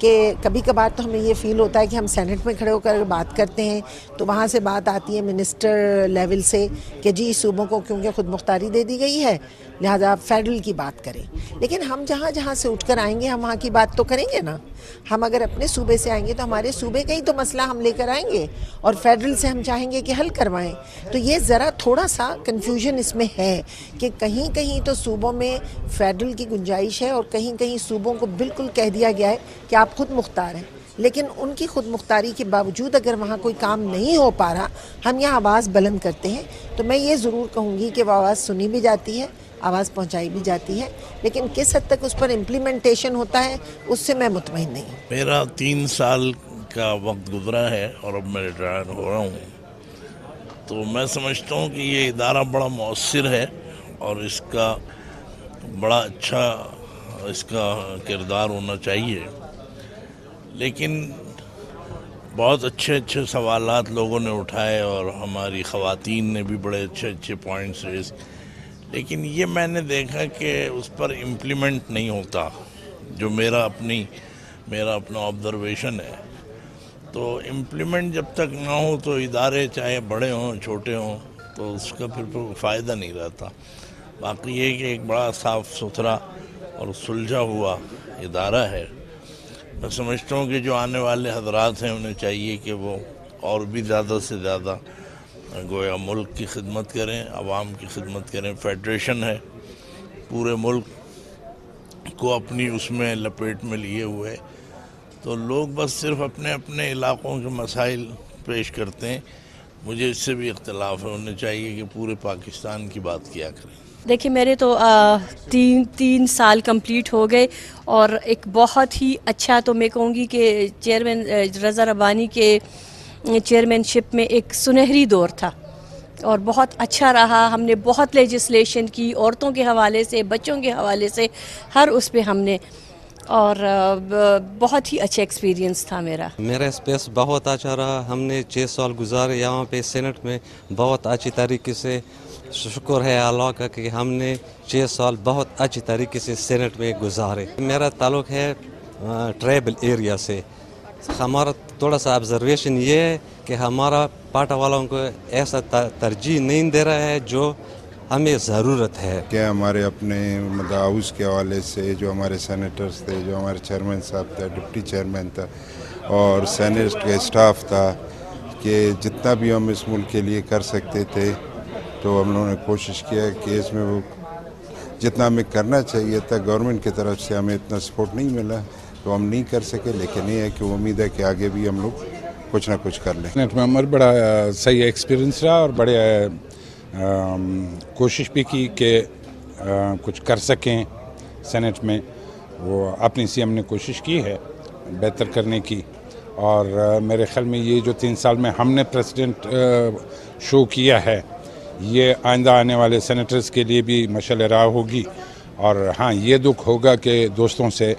کہ کبھی کبھار تو ہمیں یہ فیل ہوتا ہے کہ ہم سینٹ میں کھڑے ہو کر بات کرتے ہیں تو وہاں سے بات آتی ہے منسٹر لیول سے کہ جی صوبوں کو کیونکہ خود مختاری دے دی گئی ہے لہٰذا آپ فیڈرل کی بات کریں. لیکن ہم جہاں سے اٹھ کر آئیں گے ہم وہاں کی بات تو کریں گے نا. ہم اگر اپنے صوبے سے آئیں گے تو ہمارے صوبے کا ہی تو مسئلہ ہم لے کر آئیں گے اور فیڈرل سے ہم چاہیں گے کہ حل کروائیں. تو یہ ذرا تھوڑا سا کنفیوژن اس میں ہے کہ کہیں تو صوبوں میں فیڈرل کی گنجائش ہے اور کہیں صوبوں کو بالکل کہہ دیا گیا ہے کہ آپ خود مختار ہیں. لیکن ان کی خود مختاری کے باوجود اگر وہاں کوئی کام نہیں ہو پا رہا ہم یہاں آواز بلند کرتے ہیں. تو میں یہ ضرور کہوں گی کہ وہ آواز سنی بھی جاتی ہے, آواز پہنچائی بھی جاتی ہے, لیکن کس حد تک اس پر امپلیمنٹیشن ہوتا ہے اس سے میں مطمئن نہیں ہوں. میرا 3 سال کا وقت گزرا ہے اور اب میں ریٹائر ہو رہا ہوں, تو میں سمجھتا ہوں کہ یہ ادارہ بڑا مؤثر ہے اور اس کا بڑا اچھا اس کا کردار ہونا چاہیے. لیکن بہت اچھے سوالات لوگوں نے اٹھائے اور ہماری خواتین نے بھی بڑے اچھے پوائنٹس ریز, لیکن یہ میں نے دیکھا کہ اس پر امپلیمنٹ نہیں ہوتا, جو میرا اپنا آبزرویشن ہے. تو امپلیمنٹ جب تک نہ ہو تو ادارے چاہے بڑے ہوں چھوٹے ہوں تو اس کا پھر فائدہ نہیں رہتا. باقی یہ کہ ایک بڑا صاف ستھرا اور سلجھا ہوا ادارہ ہے. میں سمجھتا ہوں کہ جو آنے والے حضرات ہیں انہیں چاہیے کہ وہ اور بھی زیادہ سے زیادہ گویا ملک کی خدمت کریں, عوام کی خدمت کریں. فیڈریشن ہے, پورے ملک کو اپنی اس میں لپیٹ میں لیے ہوئے, تو لوگ بس صرف اپنے علاقوں کے مسائل پیش کرتے ہیں. مجھے اس سے بھی اختلاف ہے, انہیں چاہیے کہ پورے پاکستان کی بات کیا کریں. دیکھیں میرے تو 3 سال کمپلیٹ ہو گئے اور ایک بہت ہی اچھا, تو میں کہوں گی کہ چیئرمین رضا ربانی کے چیئرمین شپ میں ایک سنہری دور تھا اور بہت اچھا رہا. ہم نے بہت لیجسلیشن کی عورتوں کے حوالے سے, بچوں کے حوالے سے, ہر اس پہ ہم نے, اور بہت ہی اچھا ایکسپیرینس تھا میرا. میرا اسپیس بہت اچھا رہا. ہم نے 6 سال گزارے یہاں پہ سینٹ میں بہت اچھی طریقے سے. شکر ہے اللہ کا کہ ہم نے 6 سال بہت اچھی طریقے سے سینٹ میں گزارے. میرا تعلق ہے ٹرائبل ایریا سے. ہمارا تھوڑا سا آبزرویشن یہ ہے کہ ہمارا پاٹا والوں کو ایسا ترجیح نہیں دے رہا ہے جو ہمیں ضرورت ہے. کیا ہمارے اپنے ہاؤس کے حوالے سے جو ہمارے سینیٹرز تھے, جو ہمارے چیئرمین صاحب تھا, ڈپٹی چیئرمین تھا اور سینیٹ کے اسٹاف تھا, کہ جتنا بھی ہم اس ملک کے لیے کر سکتے تھے تو ہم لوگوں نے کوشش کیا کہ اس میں وہ جتنا ہمیں کرنا چاہیے تھا. گورنمنٹ کی طرف سے ہمیں اتنا سپورٹ نہیں ملا تو ہم نہیں کر سکے, لیکن یہ ہے کہ امید ہے کہ آگے بھی ہم لوگ کچھ نہ کچھ کر لیں. سینٹ میں ہمارا بڑا صحیح ایکسپیرینس رہا اور بڑے کوشش بھی کی کہ کچھ کر سکیں سینٹ میں. وہ اپنی سی ہم نے کوشش کی ہے بہتر کرنے کی, اور میرے خیال میں یہ جو 3 سال میں ہم نے پریسیڈنٹ شو کیا ہے یہ آئندہ آنے والے سینیٹرز کے لیے بھی مشعل راہ ہوگی. اور ہاں یہ دکھ ہوگا کہ دوستوں سے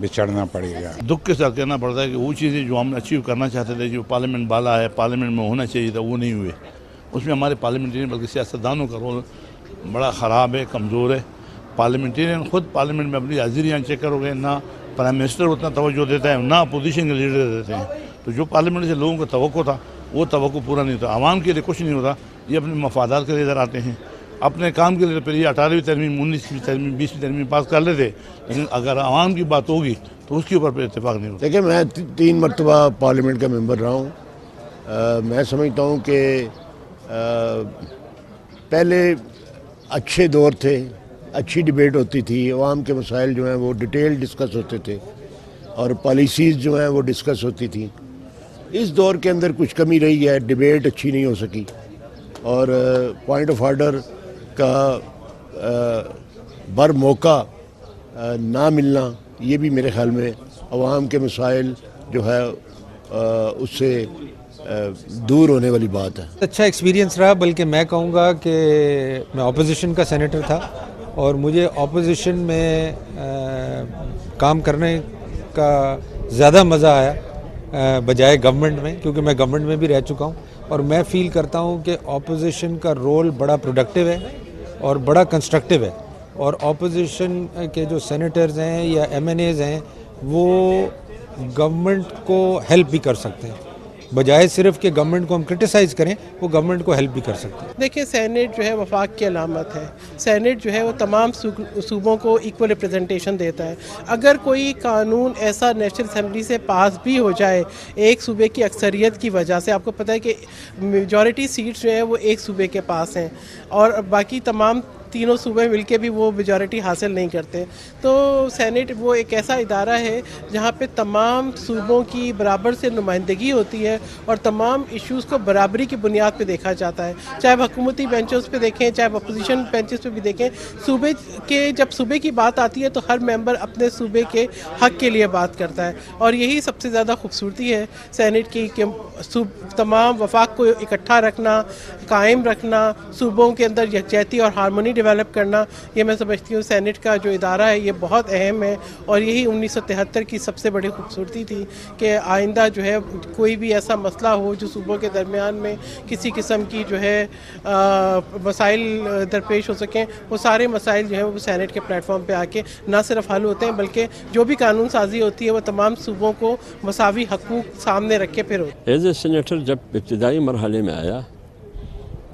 بچھڑنا پڑے گا. دکھ کے ساتھ کہنا پڑتا ہے کہ وہ چیزیں جو ہم اچیو کرنا چاہتے تھے, جو پارلیمنٹ بالا ہے, پارلیمنٹ میں ہونا چاہیے تھا, وہ نہیں ہوئے. اس میں ہمارے پارلیمنٹرین بلکہ سیاستدانوں کا رول بڑا خراب ہے, کمزور ہے. پارلیمنٹرین خود پارلیمنٹ میں اپنی حاضریاں چیک کرو گے, نہ پرائم منسٹر اتنا توجہ دیتا ہے, نہ اپوزیشن کے لیڈر دیتے ہیں. تو جو پارلیمنٹ سے لوگوں کو توقع تھا وہ توقع پورا نہیں ہوتا. عوام کے لیے کچھ نہیں ہوتا, یہ اپنے مفادات کے لیے ادھر آتے ہیں. اپنے کام کے لیے پھر یہ 18ویں ترمیم, 19ویں ترمیم, 20ویں ترمیم پاس کر لیتے, لیکن اگر عوام کی بات ہوگی تو اس کے اوپر پھر اتفاق نہیں ہوتا. دیکھیں میں 3 مرتبہ پارلیمنٹ کا ممبر رہا ہوں. میں سمجھتا ہوں کہ پہلے اچھے دور تھے, اچھی ڈیبیٹ ہوتی تھی, عوام کے مسائل جو ہیں وہ ڈیٹیل ڈسکس ہوتے تھے اور پالیسیز جو ہیں وہ ڈسکس ہوتی تھیں. اس دور کے اندر کچھ کمی رہی ہے, ڈیبیٹ اچھی نہیں ہو سکی اور پوائنٹ آف آرڈر کا بر موقع نہ ملنا, یہ بھی میرے خیال میں عوام کے مسائل جو ہے اس سے دور ہونے والی بات ہے. اچھا ایکسپیرینس رہا, بلکہ میں کہوں گا کہ میں اپوزیشن کا سینیٹر تھا اور مجھے اپوزیشن میں کام کرنے کا زیادہ مزہ آیا بجائے گورنمنٹ میں, کیونکہ میں گورنمنٹ میں بھی رہ چکا ہوں اور میں فیل کرتا ہوں کہ اپوزیشن کا رول بڑا پروڈکٹیو ہے اور بڑا کنسٹرکٹیو ہے. اور اپوزیشن کے جو سینیٹرز ہیں یا ایم این ایز ہیں وہ گورنمنٹ کو ہیلپ بھی کر سکتے ہیں، بجائے صرف کہ گورنمنٹ کو ہم کرٹیسائز کریں، وہ گورنمنٹ کو ہیلپ بھی کر سکتے ہیں۔ دیکھیں سینیٹ جو ہے وفاق کی علامت ہے، سینیٹ جو ہے وہ تمام صوبوں کو ایکول ریپریزنٹیشن دیتا ہے۔ اگر کوئی قانون ایسا نیشنل اسمبلی سے پاس بھی ہو جائے ایک صوبے کی اکثریت کی وجہ سے، آپ کو پتہ ہے کہ میجورٹی سیٹس جو ہیں وہ ایک صوبے کے پاس ہیں اور باقی تمام تینوں صوبے مل کے بھی وہ میجورٹی حاصل نہیں کرتے، تو سینٹ وہ ایک ایسا ادارہ ہے جہاں پہ تمام صوبوں کی برابر سے نمائندگی ہوتی ہے اور تمام ایشوز کو برابری کی بنیاد پہ دیکھا جاتا ہے، چاہے وہ حکومتی بینچز پہ دیکھیں چاہے اپوزیشن بینچز پہ بھی دیکھیں۔ صوبے کے جب صوبے کی بات آتی ہے تو ہر ممبر اپنے صوبے کے حق کے لیے بات کرتا ہے، اور یہی سب سے زیادہ خوبصورتی ہے سینٹ کی کہ تمام وفاق کو اکٹھا رکھنا، قائم رکھنا، صوبوں کے اندر یکجہتی اور ہارمونی ڈیولپ کرنا، یہ میں سمجھتی ہوں سینٹ کا جو ادارہ ہے یہ بہت اہم ہے، اور یہی 1973 کی سب سے بڑی خوبصورتی تھی کہ آئندہ جو ہے کوئی بھی ایسا مسئلہ ہو جو صوبوں کے درمیان میں کسی قسم کی جو ہے مسائل درپیش ہو سکیں، وہ سارے مسائل جو ہیں وہ سینٹ کے پلیٹ فارم پہ آ کے نہ صرف حل ہوتے ہیں بلکہ جو بھی قانون سازی ہوتی ہے وہ تمام صوبوں کو مساوی حقوق سامنے رکھ کے پھر ہوتی ہے۔ ایز اے سینیٹر جب ابتدائی مرحلے میں آیا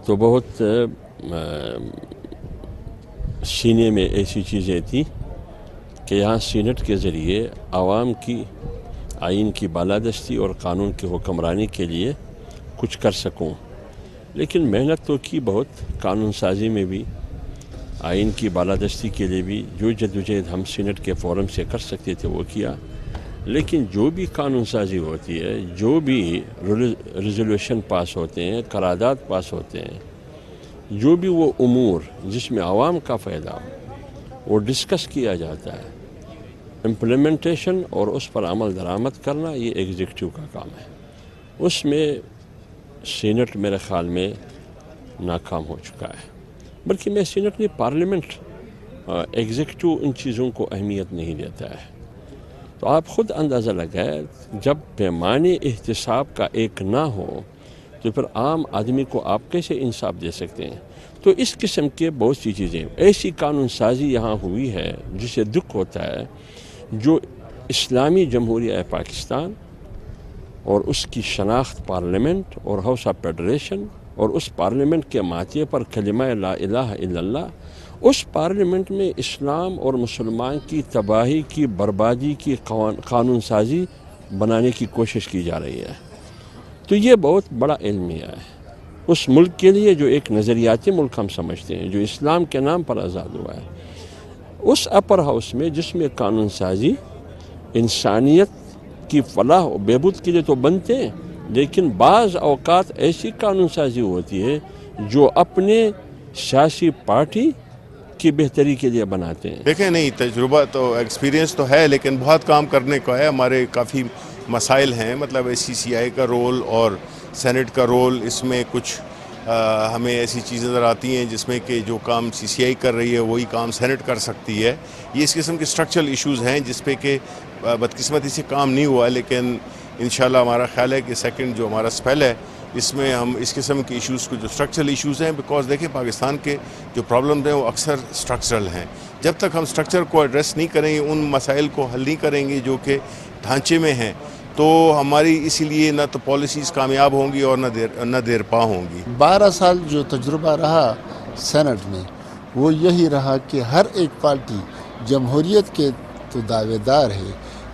تو بہت سینے میں ایسی چیزیں تھیں کہ یہاں سینٹ کے ذریعے عوام کی آئین کی بالادستی اور قانون کی حکمرانی کے لیے کچھ کر سکوں، لیکن محنت تو کی بہت، قانون سازی میں بھی، آئین کی بالادستی کے لیے بھی جو جدوجہد ہم سینٹ کے فورم سے کر سکتے تھے وہ کیا، لیکن جو بھی قانون سازی ہوتی ہے، جو بھی ریزولوشن پاس ہوتے ہیں، قرارداد پاس ہوتے ہیں، جو بھی وہ امور جس میں عوام کا فائدہ ہو وہ ڈسکس کیا جاتا ہے، امپلیمنٹیشن اور اس پر عمل درآمد کرنا یہ ایگزیکٹو کا کام ہے۔ اس میں سینٹ میرے خیال میں ناکام ہو چکا ہے، بلکہ میں سینٹ نہیں پارلیمنٹ ایگزیکٹو ان چیزوں کو اہمیت نہیں دیتا ہے۔ تو آپ خود اندازہ لگائے جب پیمانے احتساب کا ایک نہ ہو تو پھر عام آدمی کو آپ کیسے انصاف دے سکتے ہیں؟ تو اس قسم کے بہت سی چیزیں ایسی قانون سازی یہاں ہوئی ہے جسے دکھ ہوتا ہے، جو اسلامی جمہوریہ پاکستان اور اس کی شناخت پارلیمنٹ اور ہاؤس آف فیڈریشن اور اس پارلیمنٹ کے ماتھے پر کلمہ لا الہ الا اللہ، اس پارلیمنٹ میں اسلام اور مسلمان کی تباہی کی، بربادی کی قانون سازی بنانے کی کوشش کی جا رہی ہے۔ تو یہ بہت بڑا المیہ ہے اس ملک کے لیے جو ایک نظریاتی ملک ہم سمجھتے ہیں، جو اسلام کے نام پر آزاد ہوا ہے۔ اس اپر ہاؤس میں جس میں قانون سازی انسانیت کی فلاح و بہبود کے لیے تو بنتے ہیں، لیکن بعض اوقات ایسی قانون سازی ہوتی ہے جو اپنے سیاسی پارٹی کی بہتری کے لیے بناتے ہیں۔ دیکھیں نہیں، تجربہ تو ایکسپیرینس تو ہے لیکن بہت کام کرنے کو ہے، ہمارے کافی مسائل ہیں، مطلب سی سی آئی کا رول اور سینٹ کا رول، اس میں کچھ ہمیں ایسی چیزیں نظر آتی ہیں جس میں کہ جو کام سی سی آئی کر رہی ہے وہی کام سینٹ کر سکتی ہے۔ یہ اس قسم کے اسٹرکچرل ایشوز ہیں جس پہ کہ بدقسمتی سے کام نہیں ہوا، لیکن انشاءاللہ ہمارا خیال ہے کہ سیکنڈ جو ہمارا اسپیل ہے اس میں ہم اس قسم کے ایشوز کو جو اسٹرکچرل ایشوز ہیں، بیکاز دیکھیں پاکستان کے جو پرابلمز ہیں وہ اکثر اسٹرکچرل ہیں، جب تک ہم اسٹرکچر کو ایڈریس نہیں کریں گے، ان مسائل کو حل نہیں کریں گے جو کہ ڈھانچے میں ہیں، تو ہماری اسی لیے نہ تو پالیسیز کامیاب ہوں گی اور نہ دیر پا ہوں گی۔ 12 سال جو تجربہ رہا سینٹ میں وہ یہی رہا کہ ہر ایک پارٹی جمہوریت کے تو دعوے دار ہے،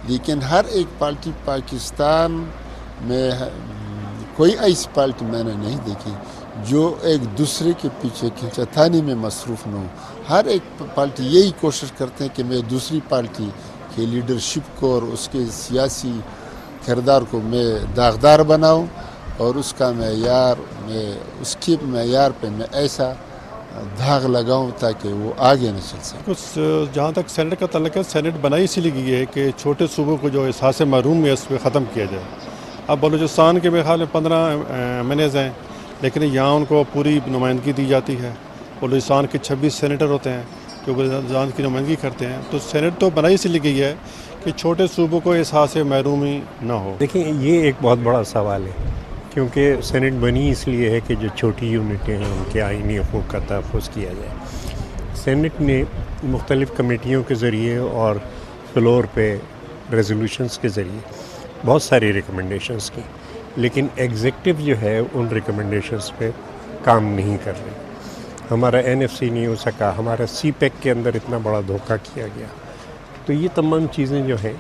لیکن ہر ایک پارٹی پاکستان میں کوئی ایسی پارٹی میں نے نہیں دیکھی جو ایک دوسرے کے پیچھے کھینچتانی میں مصروف نہ ہو۔ ہر ایک پارٹی یہی کوشش کرتے ہیں کہ میں دوسری پارٹی کے لیڈرشپ کو اور اس کے سیاسی کردار کو میں داغدار بناؤں اور اس کا معیار میں اس کے معیار پہ میں ایسا دھاگ لگاؤں تاکہ وہ آگے نہ چل سکے۔ کچھ جہاں تک سینٹ کا تعلق ہے، سینٹ بنائی اسی لیے گئی ہے کہ چھوٹے صوبوں کو جو احساس محروم ہے اس پہ ختم کیا جائے۔ اب بلوچستان کے میرے خیال میں 15 ایم این ایز ہیں، لیکن یہاں ان کو پوری نمائندگی دی جاتی ہے۔ بلوچستان کے 26 سینیٹر ہوتے ہیں جو بلوچستان کی نمائندگی کرتے ہیں، تو سینٹ تو بنائی اسی لیے گئی ہے کہ چھوٹے صوبوں کو احساس محرومی نہ ہو۔ دیکھیں یہ ایک بہت بڑا سوال ہے، کیونکہ سینٹ بنی اس لیے ہے کہ جو چھوٹی یونٹیں ہیں ان کے آئینی حقوق کا تحفظ کیا جائے۔ سینٹ نے مختلف کمیٹیوں کے ذریعے اور فلور پہ ریزولوشنز کے ذریعے بہت ساری ریکمنڈیشنز کی، لیکن ایگزیکٹو جو ہے ان ریکمنڈیشنز پہ کام نہیں کر رہی. ہمارا NFC نہیں ہو سکا، ہمارا CPEC کے اندر اتنا بڑا دھوکہ کیا گیا. تو یہ تمام چیزیں جو ہیں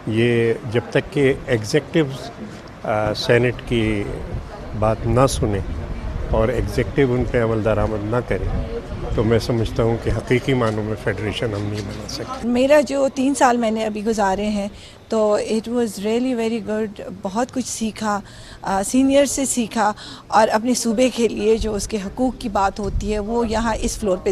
یہ جب تک کہ ایگزیکٹو سینٹ کی بات نہ سنیں اور ایگزیکٹو ان پہ عمل درآمد نہ کریں تو میں سمجھتا ہوں کہ حقیقی معنوں میں فیڈریشن ہم نہیں بنا سکتے. میرا جو 3 سال میں نے ابھی گزارے ہیں تو it was really very good. بہت کچھ سیکھا، سینئر سے سیکھا، اور اپنے صوبے کے لیے جو اس کے حقوق کی بات ہوتی ہے وہ یہاں اس فلور پہ